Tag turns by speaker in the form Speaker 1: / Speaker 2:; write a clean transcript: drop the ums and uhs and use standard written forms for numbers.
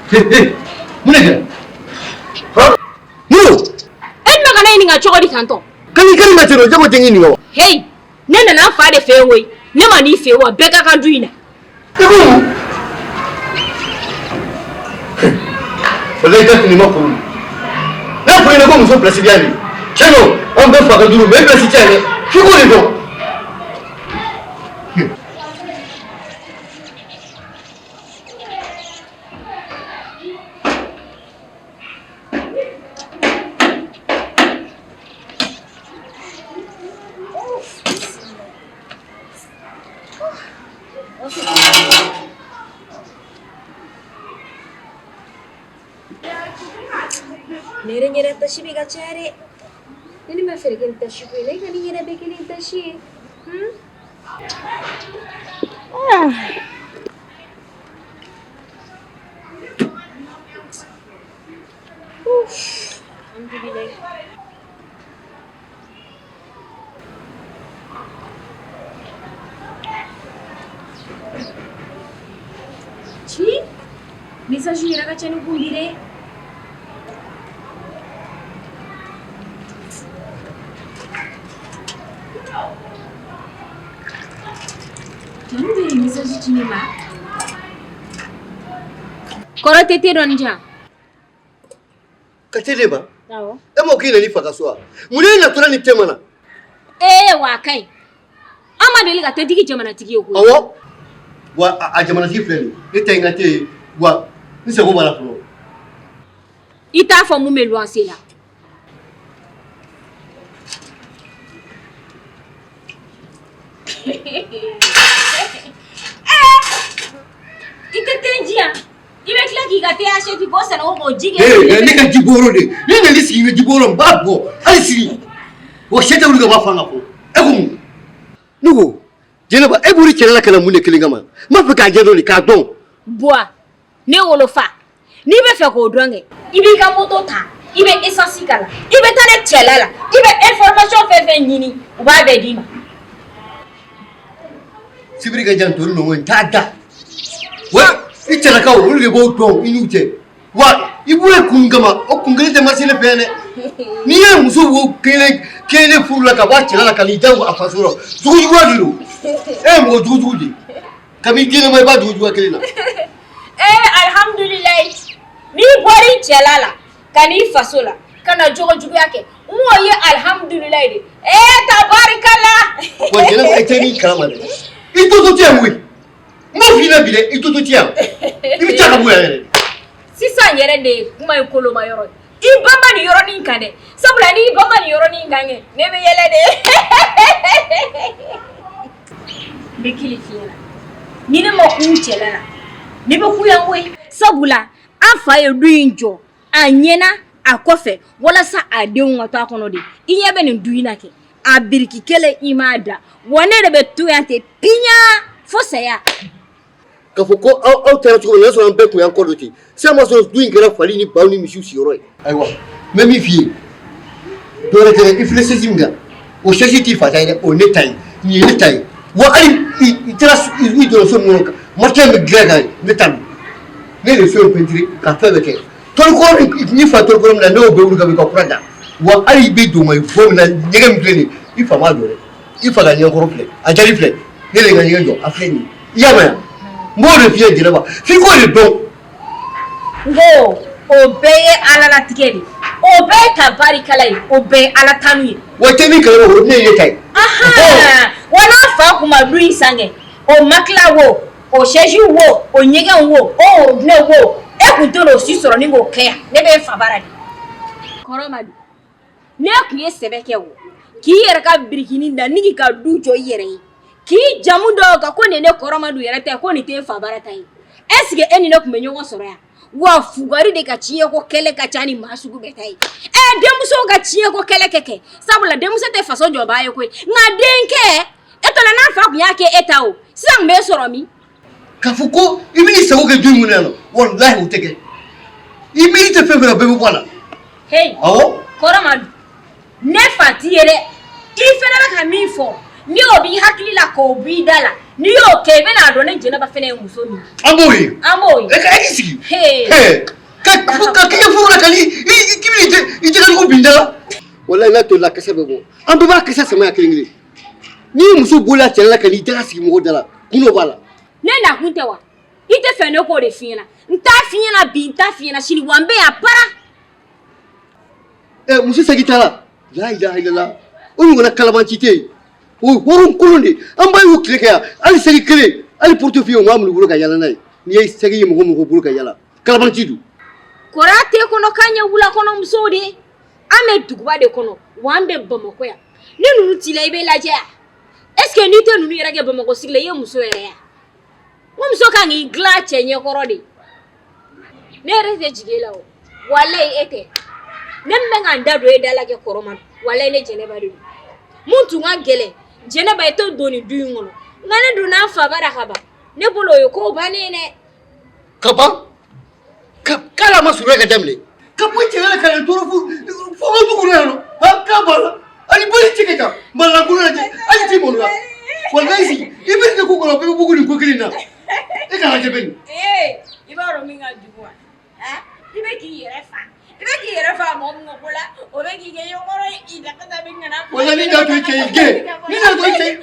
Speaker 1: Hey, Munega. Huh? No!
Speaker 2: I'm not going to chocolate canton.
Speaker 1: Can you get my children in you?
Speaker 2: Hey, Nana, I'll find a fair way. Never need fair or beggar can do it.
Speaker 1: But they got him up. That's when I go so Brazilian. Channel, I'm going for the maybe a channel. You want to go?
Speaker 2: Nere tashi ga chare. Nini ma fergin tashi ko ne kani nere begin tashi. Alhamdulillah. Chi? Message era ga chanu kumbire. Koro tete ronja.
Speaker 1: Katele ba?
Speaker 2: Awo.
Speaker 1: Emo kile ni fakaswa. Mune na tuna ni temana.
Speaker 2: Wa kai. Ama deli ka tete ki jamana tiki yo.
Speaker 1: Awo. Wa a jamana si freni. Ite ngate wa nse ko bala flo.
Speaker 2: Ita fo mu melu ansela. Ite tenjia. Ibe kila kigate ashe ti bosa na obo jige.
Speaker 1: Ni ka jiboro de. Ni na lisi ni jiboro mbabo. Alisi. Wo sheta uluga bafanga ko. Ekum. Nugo. Jena ba eburi kela kala mune kelinga ma. Ma fe ka jeno ni ka don.
Speaker 2: Boa. Ne wolofa. Ni be fe ko dronge. Ibe ka moto ta. Ibe essence kala. Ibe tane chelala. Ibe information fe nyini. Uba be dima.
Speaker 1: Sibiri ga jan tonu no tada. Wa itela ka wo le bo don inute. Wa ibure kungama o kungale de masile pene. Ni ye muso wo kele furula ka wa chelala ka li jango afasuro. Zugu wadiro. Mo zugu di. Kami dile mai ba zugu kelina.
Speaker 2: Alhamdulillah. Ni bori chelala kani fasola kana jogo jugu yake. Mo ye alhamdulillah de. Tabarakallah.
Speaker 1: Wa jena ba iteni kama de. Ito tia mwe. Mo fina bile ito tia. Ibi taka mwe yere.
Speaker 2: Sisa yere de kuma ikolo mayoro. Ibama ni yoro ni nkane. Sabula ni ibama ni yoro ni ngange. Nebe yele de. Bekili fiera. Nine mo kuchelala. Nebe kuyangwe. Sabula afa eduinjo. Anyena akofe wala sa adeun wato akono de. Inyebe ni duina ke. Abiriki kele imada wanere betu yante pinya fosaya
Speaker 1: kafoko au tera tuko na so ambe ku yanko loti se ma so du ingera fali ni bauni mishu siroi aiwa memi fie dore tere iflese zinga o shashiti fata ine o netai ni netai wa ali itras idolo so monoka marche me grega netam ne le so pentri ka febe ke tol ko ni fa tol ko na no be uru ka bi ko prada wa ali be do mai fo na nyega mpleni ifa ma dore ifa ga nyanko fle ajali fle hele ga nyango afleni yama mo de fie dire ba fi ko le don
Speaker 2: ngo obeye ala la tikedi obeye tabarikala obeye ala tanu
Speaker 1: wa temi kala wo ne yetai
Speaker 2: aha wana fa kuma lui sange o makla wo o sheji wo o nyega wo o ne wo e kuntolo si soro ni ngo kea ne be fa baradi koromadu ne kuye sebeke wo ki yere ka birikini da nigi ka dujo yere ki jamundo ka ko ne koromadu yere te ko ni te fa barata yi eske eni ne kumenyo ngo soro ya wa fugari de ka chiye ko kele ka chani masugu betai demuso ka chiye ko kele keke sabula demuso te faso joba ye ko ngadenke etola na fa ku yake etao sang me soro mi
Speaker 1: kafuko ibili sawo ke jumu nelo wallahi uteke ibili te fevra be wala
Speaker 2: hey
Speaker 1: awo
Speaker 2: koromadu ne fatiere ifena ka mi fo ni obi hakili la ko bi dala Ni yo ke be na do ne Jeneba fene muso ni. Amoyi.
Speaker 1: E ka isi.
Speaker 2: Hey.
Speaker 1: Ka ke furu kali i je ko bindala. Wallahi na to la kasa be go. An ba kasa sama ya kingire. Ni muso bola tella kali ta sigi mo dala. Kuno bala.
Speaker 2: Ne na kunte wa. Ite fene ko de fina. Nta fina bi nta fina shiri wambe ya para.
Speaker 1: Muso sagitala. La ilaha illallah. O ngona kalabanci te. O worum kulunde. An ba yu kleka. Ali sagi kele. Ali portefeuille mo amulu bulu ka yala nay. Ni ay sagi mo bulu ka yala. Kalabanci du.
Speaker 2: Korate kono kanya wula kono musode. Ame duguba de kono. Wambe Bamako ya. Ni nunu tila ibe laje. Est-ce que ni te nunu yera ke Bamako sigle ye muso yere ya. Muso kan yi gla chenye korode. Ne rete jigela o. Wallahi ete. Nemme nganda do edala ke koroman. Wallahi ne Jeneba do. Muntu ngagele. Jeneba eto doni du ngono. Ngane do na fa bara kaba. Ne bolo yo ko banene.
Speaker 1: Kaba? Kala masure ka jamle. Kapo chela kala toro fu ngurano. Ha kabala. Ali bari chikeka. Mala ngurano. Ali timolo. Wallahi ibe ke ko ko be buguli ko kilina. E kala jebeni.
Speaker 2: Ibaro minga jugwa. Ha? Ibe ki yerefa. Ibe ki yerefa mo ngokola. Obe ki ge yongoro ida. Wala
Speaker 1: ni da to ke. Ni da to ke.